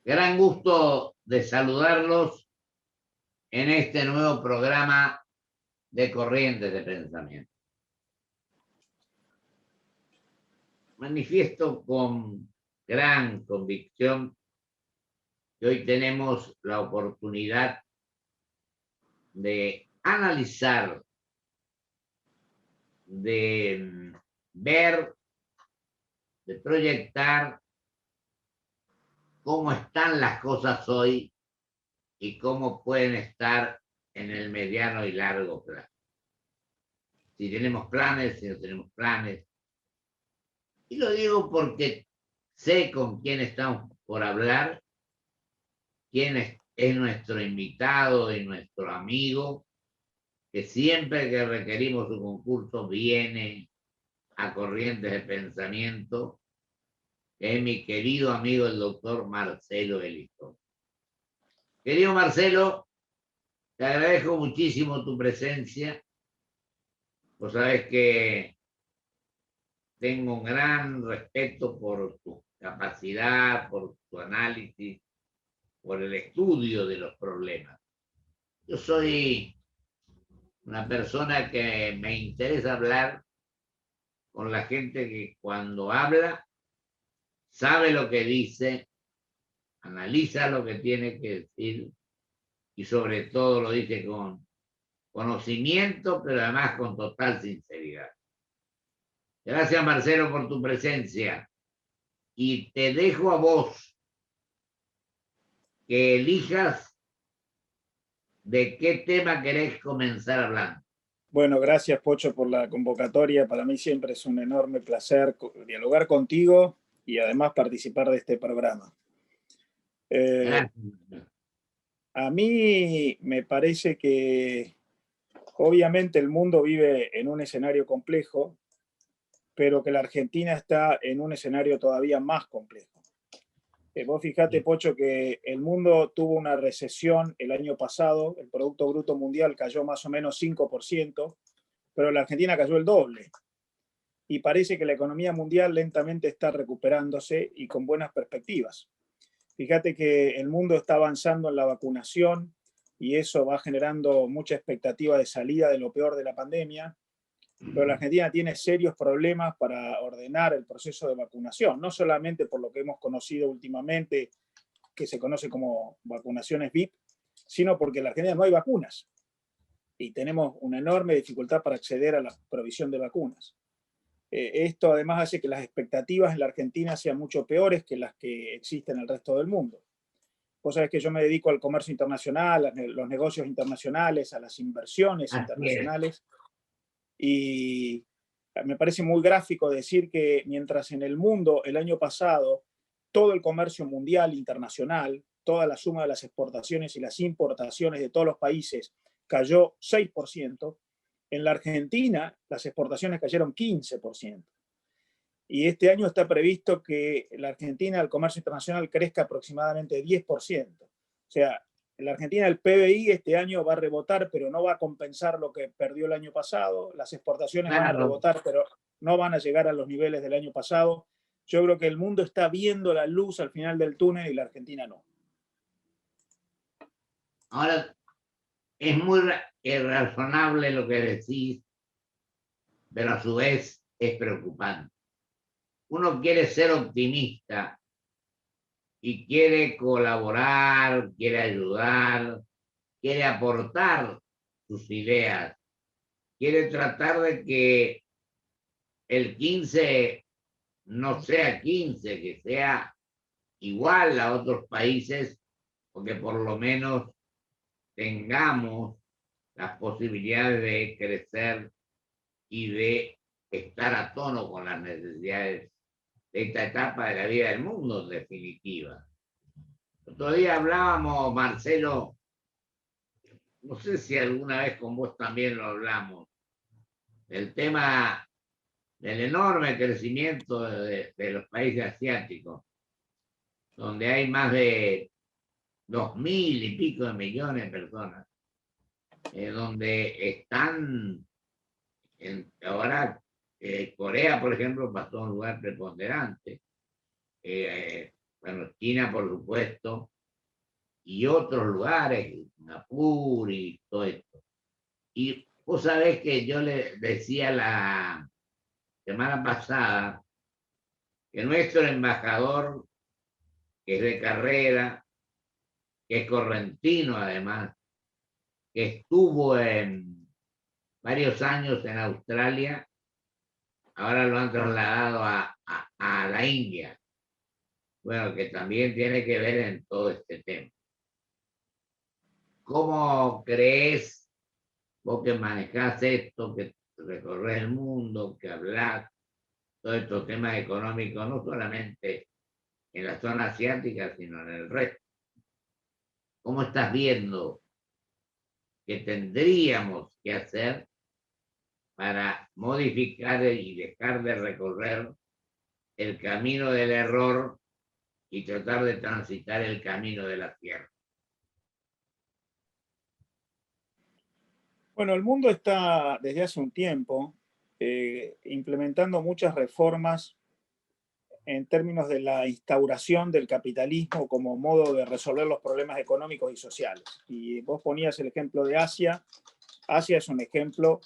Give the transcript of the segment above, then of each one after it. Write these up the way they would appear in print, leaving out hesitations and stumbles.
Gran gusto de saludarlos en este nuevo programa de Corrientes de Pensamiento. Manifiesto con gran convicción que hoy tenemos la oportunidad de analizar, de ver, de proyectar cómo están las cosas hoy y cómo pueden estar en el mediano y largo plazo. Si tenemos planes, si no tenemos planes. Y lo digo porque sé con quién estamos por hablar, quién es nuestro invitado y nuestro amigo, que siempre que requerimos un concurso viene a Corrientes de Pensamiento, que es mi querido amigo el doctor Marcelo Elizondo. Querido Marcelo, te agradezco muchísimo tu presencia. Vos sabés que tengo un gran respeto por tu capacidad, por tu análisis, por el estudio de los problemas. Yo soy una persona que me interesa hablar con la gente que cuando habla sabe lo que dice, analiza lo que tiene que decir y sobre todo lo dice con conocimiento, pero además con total sinceridad. Gracias, Marcelo, por tu presencia. Y te dejo a vos que elijas de qué tema querés comenzar hablando. Bueno, gracias, Pocho, por la convocatoria. Para mí siempre es un enorme placer dialogar contigo y además participar de este programa. Gracias. A mí me parece que obviamente el mundo vive en un escenario complejo, pero que la Argentina está en un escenario todavía más complejo. Vos fijate, Pocho, que el mundo tuvo una recesión el año pasado, el Producto Bruto Mundial cayó más o menos 5%, pero la Argentina cayó el doble. Y parece que la economía mundial lentamente está recuperándose y con buenas perspectivas. Fíjate que el mundo está avanzando en la vacunación y eso va generando mucha expectativa de salida de lo peor de la pandemia, pero la Argentina tiene serios problemas para ordenar el proceso de vacunación, no solamente por lo que hemos conocido últimamente, que se conoce como vacunaciones VIP, sino porque en la Argentina no hay vacunas y tenemos una enorme dificultad para acceder a la provisión de vacunas. Esto además hace que las expectativas en la Argentina sean mucho peores que las que existen en el resto del mundo. Vos sabés que yo me dedico al comercio internacional, a los negocios internacionales, a las inversiones internacionales, y me parece muy gráfico decir que mientras en el mundo el año pasado todo el comercio mundial internacional, toda la suma de las exportaciones y las importaciones de todos los países cayó 6%, en la Argentina las exportaciones cayeron 15%. Y este año está previsto que la Argentina, el comercio internacional, crezca aproximadamente 10%. O sea, en la Argentina el PBI este año va a rebotar, pero no va a compensar lo que perdió el año pasado. Las exportaciones van a rebotar, pero no van a llegar a los niveles del año pasado. Yo creo que el mundo está viendo la luz al final del túnel y la Argentina no. Ahora, es muy razonable lo que decís, pero a su vez es preocupante. Uno quiere ser optimista y quiere colaborar, quiere ayudar, quiere aportar sus ideas, quiere tratar de que el 15 no sea 15, que sea igual a otros países, porque por lo menos tengamos las posibilidades de crecer y de estar a tono con las necesidades de esta etapa de la vida del mundo, en definitiva. Otro día hablábamos, Marcelo, no sé si alguna vez con vos también lo hablamos, del tema del enorme crecimiento de los países asiáticos, donde hay más de 2.000 y pico de millones de personas, donde están, ahora Corea, por ejemplo, pasó a un lugar preponderante. bueno, China por supuesto, y otros lugares, Singapur y todo esto. Y vos sabés que yo le decía la semana pasada que nuestro embajador, que es de carrera, que es correntino además, que estuvo en varios años en Australia, ahora lo han trasladado a la India. Bueno, que también tiene que ver en todo este tema. ¿Cómo crees, vos que manejás esto, que recorres el mundo, que hablás todos estos temas económicos, no solamente en la zona asiática, sino en el resto? ¿Cómo estás viendo que tendríamos que hacer para modificar y dejar de recorrer el camino del error y tratar de transitar el camino de la tierra? Bueno, el mundo está desde hace un tiempo implementando muchas reformas en términos de la instauración del capitalismo como modo de resolver los problemas económicos y sociales. Y vos ponías el ejemplo de Asia. Asia es un ejemplo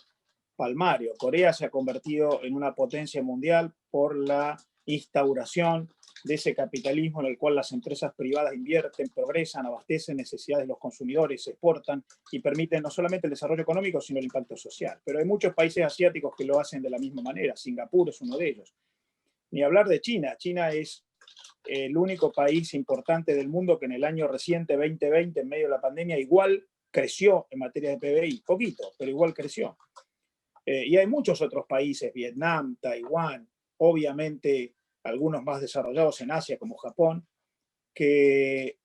palmario. Corea se ha convertido en una potencia mundial por la instauración de ese capitalismo en el cual las empresas privadas invierten, progresan, abastecen necesidades de los consumidores, se exportan y permiten no solamente el desarrollo económico, sino el impacto social. Pero hay muchos países asiáticos que lo hacen de la misma manera. Singapur es uno de ellos. Ni hablar de China. China es el único país importante del mundo que en el año reciente, 2020, en medio de la pandemia, igual creció en materia de PBI, poquito, pero igual creció. Y hay muchos otros países, Vietnam, Taiwán, obviamente algunos más desarrollados en Asia como Japón, que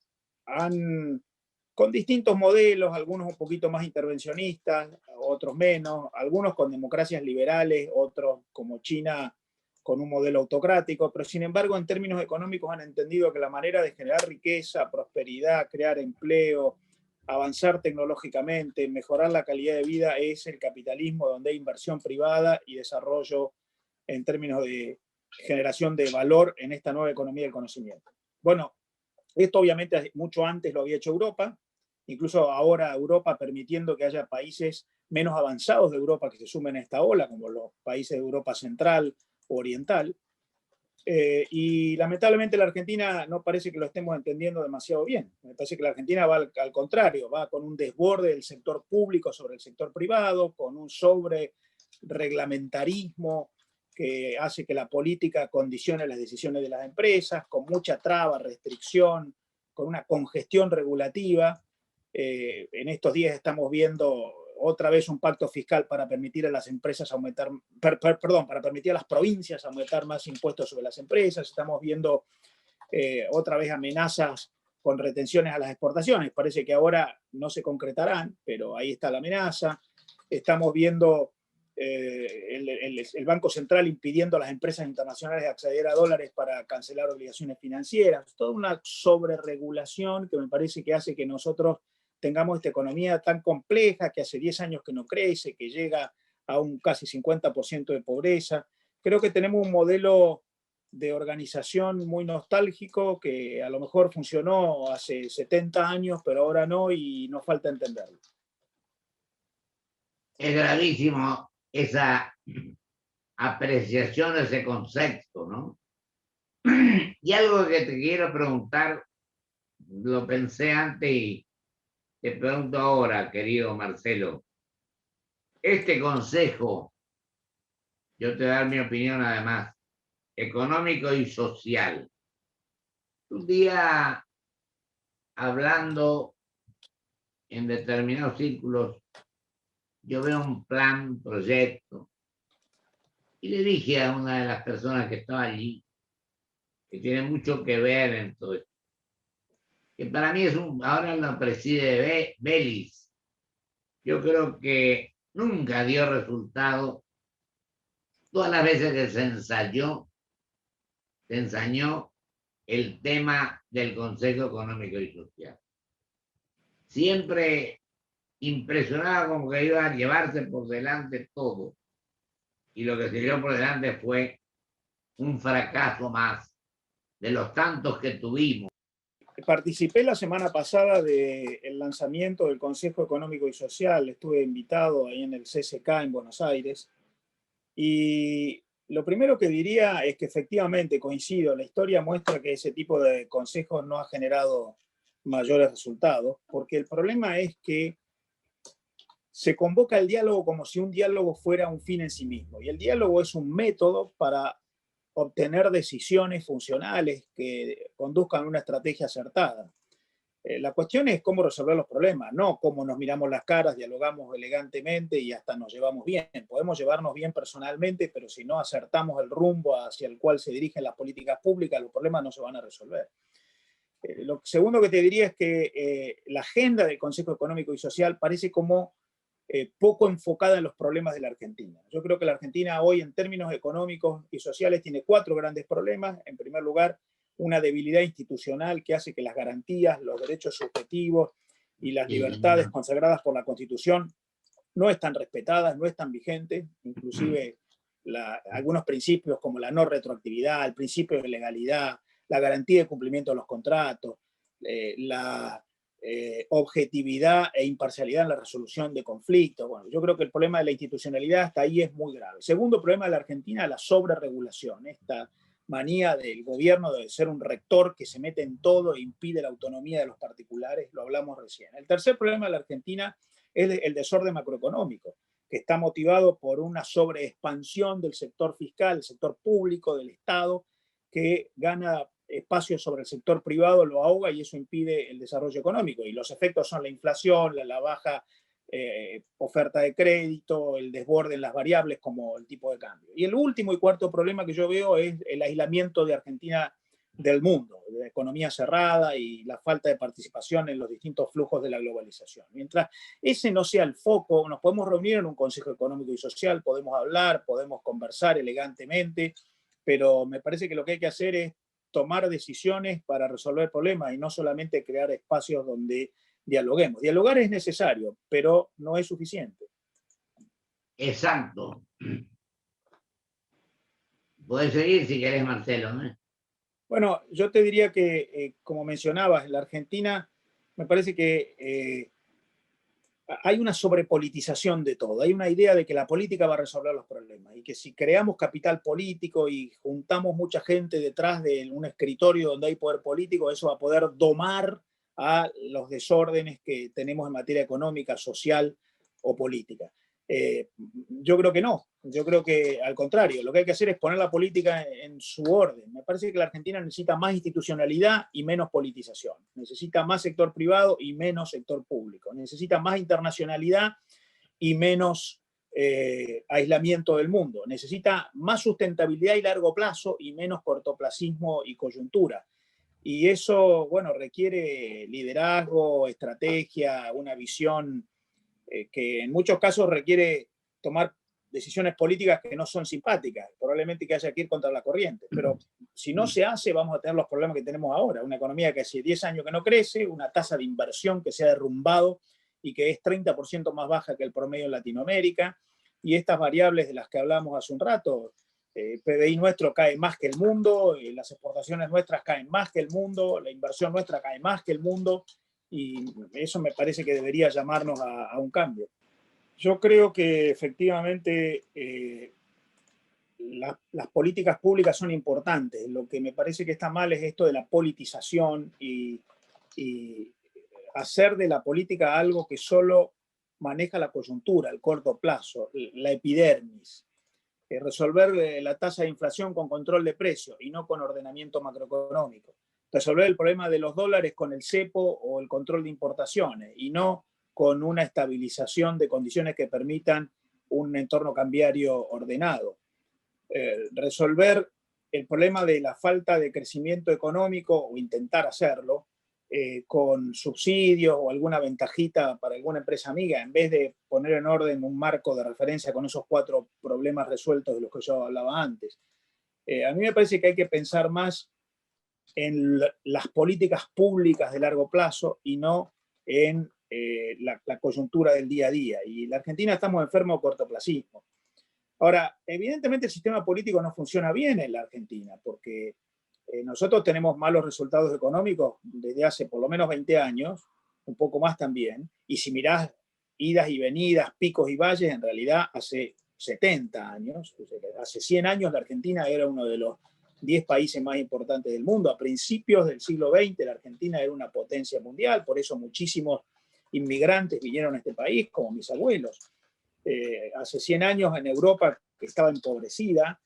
han, con distintos modelos, algunos un poquito más intervencionistas, otros menos, algunos con democracias liberales, otros como China con un modelo autocrático, pero sin embargo en términos económicos han entendido que la manera de generar riqueza, prosperidad, crear empleo, avanzar tecnológicamente, mejorar la calidad de vida es el capitalismo, donde hay inversión privada y desarrollo en términos de generación de valor en esta nueva economía del conocimiento. Bueno, esto obviamente mucho antes lo había hecho Europa, incluso ahora Europa permitiendo que haya países menos avanzados de Europa que se sumen a esta ola, como los países de Europa Central o Oriental. Y lamentablemente la Argentina no parece que lo estemos entendiendo demasiado bien. Me parece que la Argentina va al contrario, va con un desborde del sector público sobre el sector privado, con un sobre reglamentarismo que hace que la política condicione las decisiones de las empresas, con mucha traba, restricción, con una congestión regulativa. En estos días estamos viendo otra vez un pacto fiscal para permitir a las empresas aumentar, para permitir a las provincias aumentar más impuestos sobre las empresas. Estamos viendo otra vez amenazas con retenciones a las exportaciones. Parece que ahora no se concretarán, pero ahí está la amenaza. Estamos viendo el Banco Central impidiendo a las empresas internacionales acceder a dólares para cancelar obligaciones financieras. Toda una sobreregulación que me parece que hace que nosotros tengamos esta economía tan compleja que hace 10 años que no crece, que llega a un casi 50% de pobreza. Creo que tenemos un modelo de organización muy nostálgico que a lo mejor funcionó hace 70 años, pero ahora no y nos falta entenderlo. Es gravísimo esa apreciación de ese concepto, ¿no? Y algo que te quiero preguntar, lo pensé antes y te pregunto ahora, querido Marcelo. Este consejo, yo te voy a dar mi opinión además, económico y social. Un día hablando en determinados círculos, yo veo un plan, un proyecto, y le dije a una de las personas que estaba allí, que tiene mucho que ver en todo esto, que para mí es ahora lo preside Belis. Yo creo que nunca dio resultado todas las veces que se ensañó el tema del Consejo Económico y Social. Siempre impresionaba como que iba a llevarse por delante todo. Y lo que se dio por delante fue un fracaso más de los tantos que tuvimos. Participé la semana pasada del lanzamiento del Consejo Económico y Social, estuve invitado ahí en el CCK en Buenos Aires, y lo primero que diría es que efectivamente coincido, la historia muestra que ese tipo de consejos no ha generado mayores resultados, porque el problema es que se convoca el diálogo como si un diálogo fuera un fin en sí mismo, y el diálogo es un método para obtener decisiones funcionales que conduzcan a una estrategia acertada. La cuestión es cómo resolver los problemas, no cómo nos miramos las caras, dialogamos elegantemente y hasta nos llevamos bien. Podemos llevarnos bien personalmente, pero si no acertamos el rumbo hacia el cual se dirigen las políticas públicas, los problemas no se van a resolver. Lo segundo que te diría es que la agenda del Consejo Económico y Social parece como poco enfocada en los problemas de la Argentina. Yo creo que la Argentina hoy, en términos económicos y sociales, tiene 4 grandes problemas. En primer lugar, una debilidad institucional que hace que las garantías, los derechos subjetivos y las libertades consagradas por la Constitución no están respetadas, no están vigentes, inclusive algunos principios como la no retroactividad, el principio de legalidad, la garantía de cumplimiento de los contratos, la objetividad e imparcialidad en la resolución de conflictos. Bueno, yo creo que el problema de la institucionalidad hasta ahí es muy grave. Segundo problema de la Argentina, la sobreregulación, esta manía del gobierno de ser un rector que se mete en todo e impide la autonomía de los particulares, lo hablamos recién. El tercer problema de la Argentina es el desorden macroeconómico, que está motivado por una sobreexpansión del sector fiscal, el sector público, del Estado, que gana espacio sobre el sector privado, lo ahoga y eso impide el desarrollo económico. Y los efectos son la inflación, la baja oferta de crédito, el desborde en las variables como el tipo de cambio. Y el último y cuarto problema que yo veo es el aislamiento de Argentina del mundo, de la economía cerrada y la falta de participación en los distintos flujos de la globalización. Mientras ese no sea el foco, nos podemos reunir en un Consejo Económico y Social, podemos hablar, podemos conversar elegantemente, pero me parece que lo que hay que hacer es tomar decisiones para resolver problemas y no solamente crear espacios donde dialoguemos. Dialogar es necesario, pero no es suficiente. Exacto. Puedes seguir si querés, Marcelo, ¿no? Bueno, yo te diría que, como mencionabas, en la Argentina me parece que hay una sobrepolitización de todo. Hay una idea de que la política va a resolver los problemas y que si creamos capital político y juntamos mucha gente detrás de un escritorio donde hay poder político, eso va a poder domar a los desórdenes que tenemos en materia económica, social o política. Yo creo que no, yo creo que al contrario, lo que hay que hacer es poner la política en su orden. Me parece que la Argentina necesita más institucionalidad y menos politización, necesita más sector privado y menos sector público, necesita más internacionalidad y menos aislamiento del mundo, necesita más sustentabilidad y largo plazo y menos cortoplacismo y coyuntura. Y eso, bueno, requiere liderazgo, estrategia, una visión que en muchos casos requiere tomar decisiones políticas que no son simpáticas, probablemente que haya que ir contra la corriente, pero si no se hace vamos a tener los problemas que tenemos ahora, una economía que hace 10 años que no crece, una tasa de inversión que se ha derrumbado y que es 30% más baja que el promedio en Latinoamérica, y estas variables de las que hablamos hace un rato, el PBI nuestro cae más que el mundo, las exportaciones nuestras caen más que el mundo, la inversión nuestra cae más que el mundo, y eso me parece que debería llamarnos a un cambio. Yo creo que efectivamente las políticas públicas son importantes. Lo que me parece que está mal es esto de la politización y hacer de la política algo que solo maneja la coyuntura, el corto plazo, la epidermis. Resolver la tasa de inflación con control de precios y no con ordenamiento macroeconómico. Resolver el problema de los dólares con el cepo o el control de importaciones y no con una estabilización de condiciones que permitan un entorno cambiario ordenado. Resolver el problema de la falta de crecimiento económico o intentar hacerlo con subsidios o alguna ventajita para alguna empresa amiga, en vez de poner en orden un marco de referencia con esos 4 problemas resueltos de los que yo hablaba antes. A mí me parece que hay que pensar más en las políticas públicas de largo plazo y no en la coyuntura del día a día. Y en la Argentina estamos enfermos de cortoplacismo. Ahora, evidentemente el sistema político no funciona bien en la Argentina, porque Nosotros tenemos malos resultados económicos desde hace por lo menos 20 años, un poco más también, y si mirás idas y venidas, picos y valles, en realidad hace 70 años, hace 100 años la Argentina era uno de los 10 países más importantes del mundo. A principios del siglo XX la Argentina era una potencia mundial, por eso muchísimos inmigrantes vinieron a este país, como mis abuelos. Hace 100 años en Europa, que estaba empobrecida,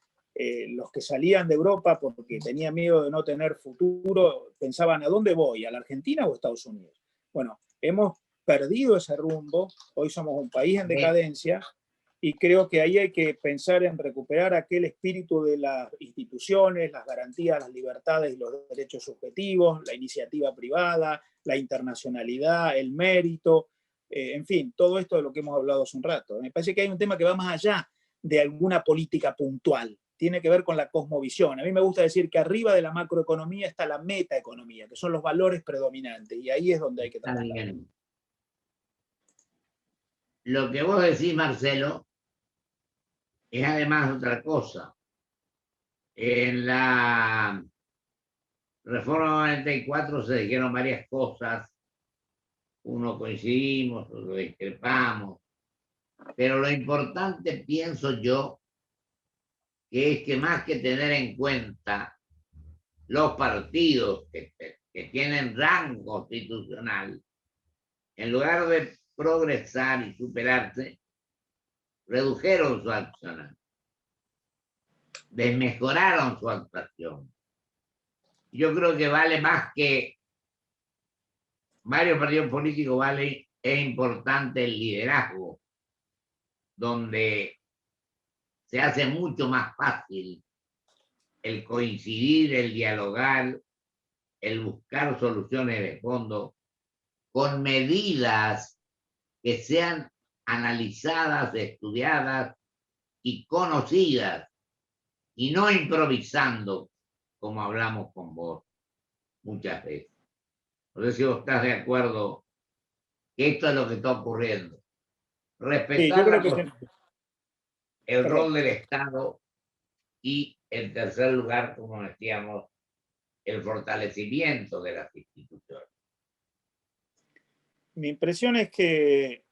los que salían de Europa porque tenían miedo de no tener futuro, pensaban, ¿a dónde voy? ¿A la Argentina o a Estados Unidos? Bueno, hemos perdido ese rumbo, hoy somos un país en decadencia, y creo que ahí hay que pensar en recuperar aquel espíritu de las instituciones, las garantías, las libertades y los derechos subjetivos, la iniciativa privada, la internacionalidad, el mérito, en fin, todo esto de lo que hemos hablado hace un rato. Me parece que hay un tema que va más allá de alguna política puntual, tiene que ver con la cosmovisión. A mí me gusta decir que arriba de la macroeconomía está la metaeconomía, que son los valores predominantes, y ahí es donde hay que trabajar. Lo que vos decís, Marcelo, es además otra cosa. En la Reforma 94 se dijeron varias cosas, uno coincidimos, otro discrepamos, pero lo importante, pienso yo, que es que más que tener en cuenta los partidos que tienen rango constitucional, en lugar de progresar y superarse, redujeron su accionar, desmejoraron su actuación. Yo creo que vale más que varios partidos políticos, vale, es importante el liderazgo, donde se hace mucho más fácil el coincidir, el dialogar, el buscar soluciones de fondo con medidas que sean analizadas, estudiadas y conocidas, y no improvisando, como hablamos con vos muchas veces. No sé si vos estás de acuerdo que esto es lo que está ocurriendo. Respetar el rol del Estado y, en tercer lugar, como decíamos, el fortalecimiento de las instituciones. Mi impresión es que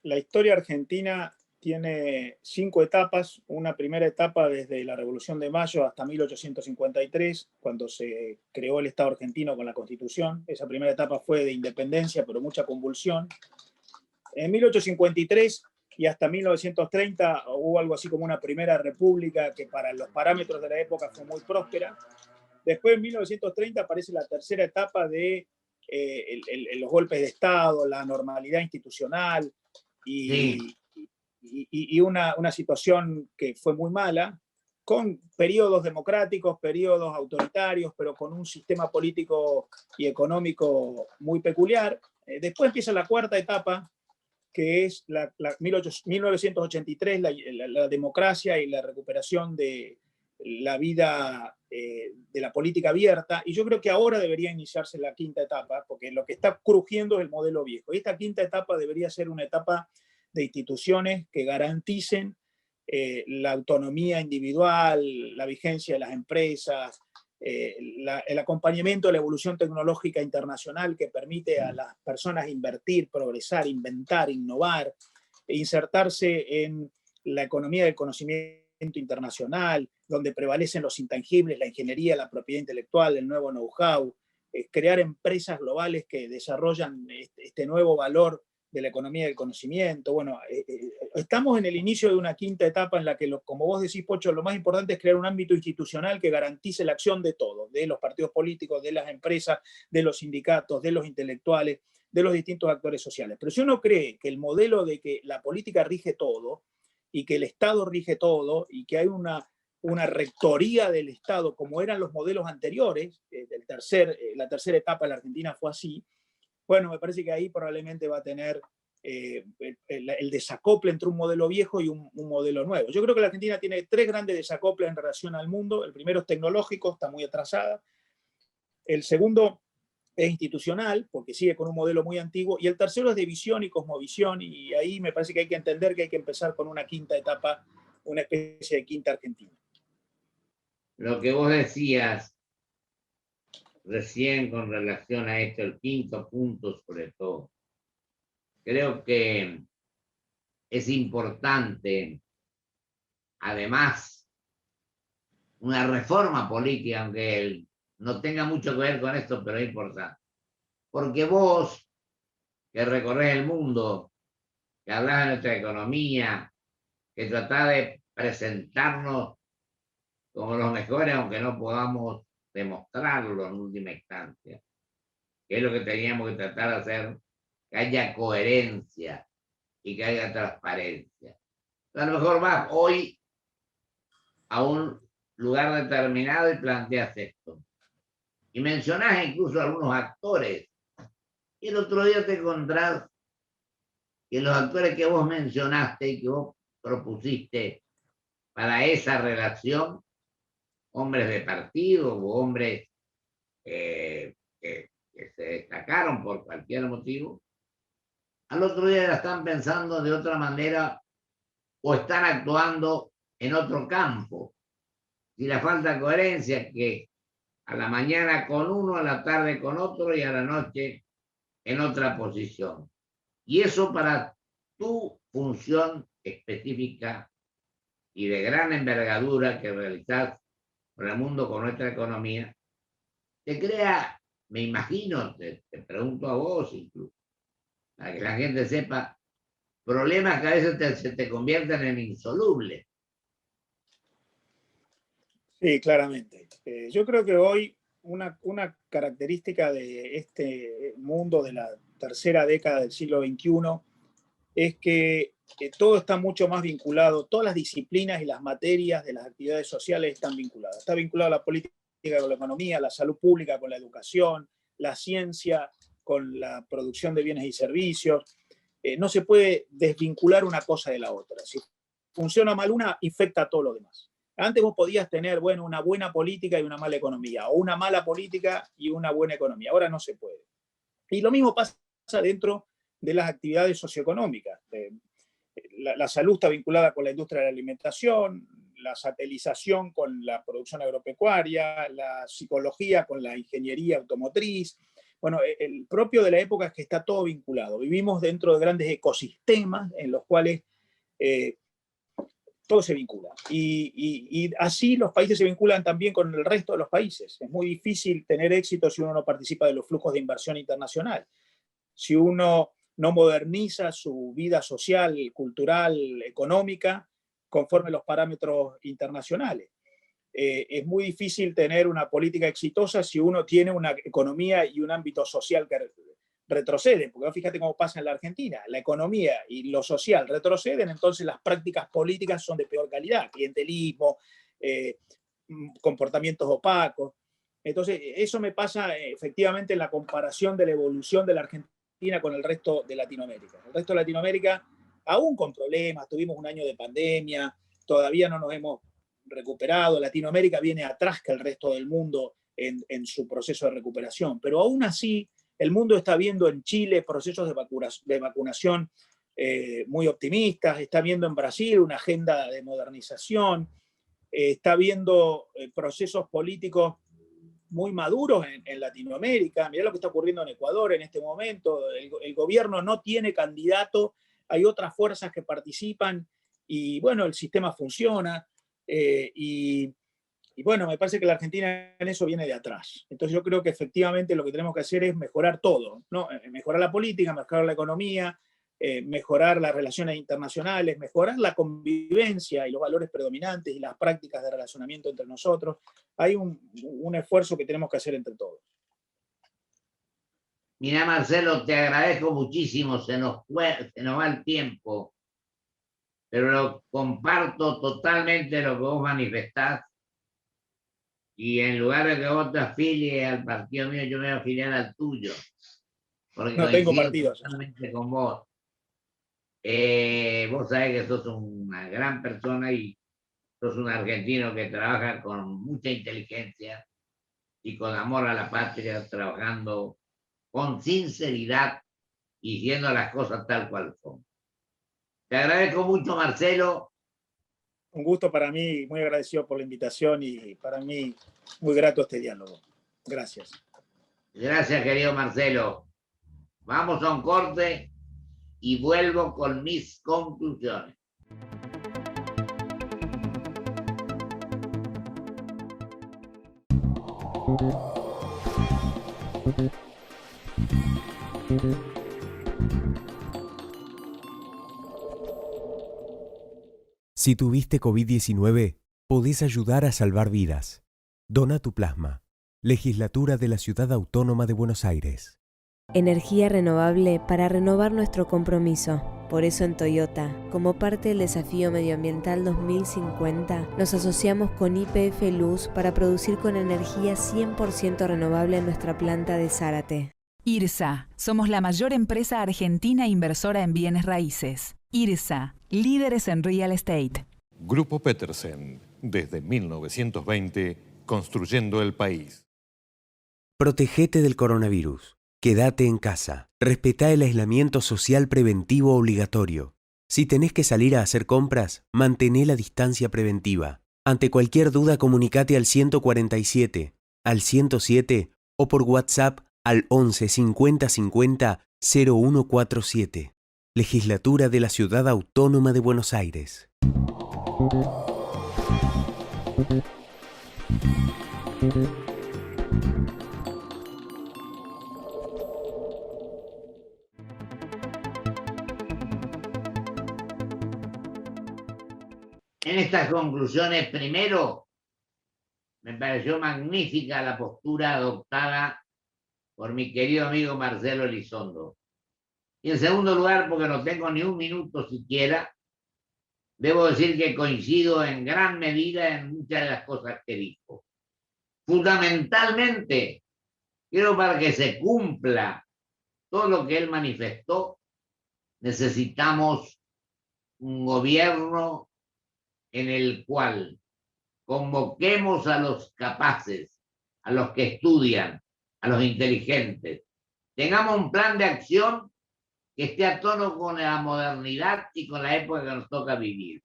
la historia argentina tiene 5 etapas. Una primera etapa desde la Revolución de Mayo hasta 1853, cuando se creó el Estado argentino con la Constitución. Esa primera etapa fue de independencia, pero mucha convulsión. En 1853 y hasta 1930 hubo algo así como una primera república que para los parámetros de la época fue muy próspera. Después, en 1930, aparece la tercera etapa de los golpes de Estado, la normalidad institucional y una situación que fue muy mala, con periodos democráticos, periodos autoritarios, pero con un sistema político y económico muy peculiar. Después empieza la cuarta etapa, que es 1983, la democracia y la recuperación de la vida de la política abierta, y yo creo que ahora debería iniciarse la quinta etapa, porque lo que está crujiendo es el modelo viejo. Y esta quinta etapa debería ser una etapa de instituciones que garanticen la autonomía individual, la vigencia de las empresas, el acompañamiento de la evolución tecnológica internacional que permite a las personas invertir, progresar, inventar, innovar, e insertarse en la economía del conocimiento internacional, donde prevalecen los intangibles, la ingeniería, la propiedad intelectual, el nuevo know-how, crear empresas globales que desarrollan este nuevo valor de la economía del conocimiento. Bueno, estamos en el inicio de una quinta etapa en la que, como vos decís, Pocho, lo más importante es crear un ámbito institucional que garantice la acción de todos, de los partidos políticos, de las empresas, de los sindicatos, de los intelectuales, de los distintos actores sociales. Pero si uno cree que el modelo de que la política rige todo y que el Estado rige todo y que hay una rectoría del Estado como eran los modelos anteriores, la tercera etapa en la Argentina fue así, bueno, me parece que ahí probablemente va a tener el desacople entre un modelo viejo y un modelo nuevo. Yo creo que la Argentina tiene 3 grandes desacoples en relación al mundo. El primero es tecnológico, está muy atrasada. El segundo es institucional, porque sigue con un modelo muy antiguo. Y el tercero es de visión y cosmovisión. Y ahí me parece que hay que entender que hay que empezar con una quinta etapa, una especie de quinta Argentina. Lo que vos decías recién con relación a esto, el quinto punto sobre todo. Creo que es importante, además, una reforma política, aunque no tenga mucho que ver con esto, pero es importante. Porque vos, que recorres el mundo, que hablas de nuestra economía, que tratás de presentarnos como los mejores, aunque no podamos demostrarlo en última instancia, que es lo que teníamos que tratar de hacer, que haya coherencia y que haya transparencia. A lo mejor vas hoy a un lugar determinado y planteas esto. Y mencionás incluso a algunos actores. Y el otro día te encontrás que los actores que vos mencionaste y que vos propusiste para esa relación, hombres de partido o hombres que se destacaron por cualquier motivo, al otro día la están pensando de otra manera o están actuando en otro campo. Si la falta de coherencia que a la mañana con uno, a la tarde con otro y a la noche en otra posición. Y eso para tu función específica y de gran envergadura que realizás con el mundo, con nuestra economía, te crea, me imagino, te pregunto a vos incluso, para que la gente sepa, problemas que a veces se te convierten en insolubles. Sí, claramente. Yo creo que hoy una característica de este mundo de la tercera década del siglo XXI es que todo está mucho más vinculado, todas las disciplinas y las materias de las actividades sociales están vinculadas. Está vinculado la política con la economía, la salud pública con la educación, la ciencia con la producción de bienes y servicios. No se puede desvincular una cosa de la otra. Si funciona mal una, infecta a todo lo demás. Antes vos podías tener, bueno, una buena política y una mala economía, o una mala política y una buena economía. Ahora no se puede. Y lo mismo pasa dentro de las actividades socioeconómicas. La salud está vinculada con la industria de la alimentación, la satelización con la producción agropecuaria, la psicología con la ingeniería automotriz. Bueno, el propio de la época es que está todo vinculado. Vivimos dentro de grandes ecosistemas en los cuales todo se vincula. Y así los países se vinculan también con el resto de los países. Es muy difícil tener éxito si uno no participa de los flujos de inversión internacional. Si uno no moderniza su vida social, cultural, económica, conforme los parámetros internacionales. Es muy difícil tener una política exitosa si uno tiene una economía y un ámbito social que retroceden, porque fíjate cómo pasa en la Argentina, la economía y lo social retroceden, entonces las prácticas políticas son de peor calidad, clientelismo, comportamientos opacos. Entonces, eso me pasa efectivamente en la comparación de la evolución de la Argentina con el resto de Latinoamérica. El resto de Latinoamérica, aún con problemas, tuvimos un año de pandemia, todavía no nos hemos recuperado, Latinoamérica viene atrás que el resto del mundo en su proceso de recuperación, pero aún así el mundo está viendo en Chile procesos de vacunación muy optimistas, está viendo en Brasil una agenda de modernización, está viendo procesos políticos muy maduros en Latinoamérica. Mirá lo que está ocurriendo en Ecuador en este momento. El gobierno no tiene candidato, hay otras fuerzas que participan y bueno, el sistema funciona. Y bueno, me parece que la Argentina en eso viene de atrás. Entonces yo creo que efectivamente lo que tenemos que hacer es mejorar todo, ¿no? Mejorar la política, mejorar la economía, mejorar las relaciones internacionales, mejorar la convivencia y los valores predominantes y las prácticas de relacionamiento entre nosotros. Hay un esfuerzo que tenemos que hacer entre todos. Mira, Marcelo, te agradezco muchísimo, se nos va el tiempo, pero lo comparto totalmente lo que vos manifestás. Y en lugar de que vos te afilies al partido mío, yo me voy a afiliar al tuyo, porque No tengo coincido partidos. totalmente con vos. Vos sabés que sos una gran persona y sos un argentino que trabaja con mucha inteligencia y con amor a la patria, trabajando con sinceridad y diciendo las cosas tal cual son. Te agradezco mucho, Marcelo. Un gusto para mí, muy agradecido por la invitación y para mí muy grato este diálogo. Gracias. Gracias, querido Marcelo. Vamos a un corte y vuelvo con mis conclusiones. Si tuviste COVID-19, podés ayudar a salvar vidas. Dona tu plasma. Legislatura de la Ciudad Autónoma de Buenos Aires. Energía renovable para renovar nuestro compromiso. Por eso en Toyota, como parte del desafío medioambiental 2050, nos asociamos con YPF Luz para producir con energía 100% renovable en nuestra planta de Zárate. IRSA, somos la mayor empresa argentina inversora en bienes raíces. IRSA, líderes en real estate. Grupo Petersen, desde 1920, construyendo el país. Protégete del coronavirus. Quédate en casa. Respetá el aislamiento social preventivo obligatorio. Si tenés que salir a hacer compras, mantené la distancia preventiva. Ante cualquier duda, comunicate al 147, al 107 o por WhatsApp al 11 50 50 0147. Legislatura de la Ciudad Autónoma de Buenos Aires. En estas conclusiones, primero, me pareció magnífica la postura adoptada por mi querido amigo Marcelo Elizondo. Y en segundo lugar, porque no tengo ni un minuto siquiera, debo decir que coincido en gran medida en muchas de las cosas que dijo. Fundamentalmente, creo para que se cumpla todo lo que él manifestó, necesitamos un gobierno en el cual convoquemos a los capaces, a los que estudian, a los inteligentes. Tengamos un plan de acción que esté a tono con la modernidad y con la época que nos toca vivir.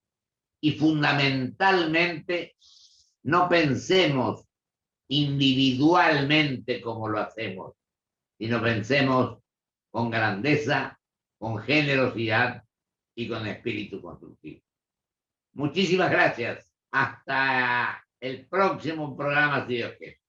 Y fundamentalmente, no pensemos individualmente como lo hacemos, sino pensemos con grandeza, con generosidad y con espíritu constructivo. Muchísimas gracias. Hasta el próximo programa, si Dios quiere.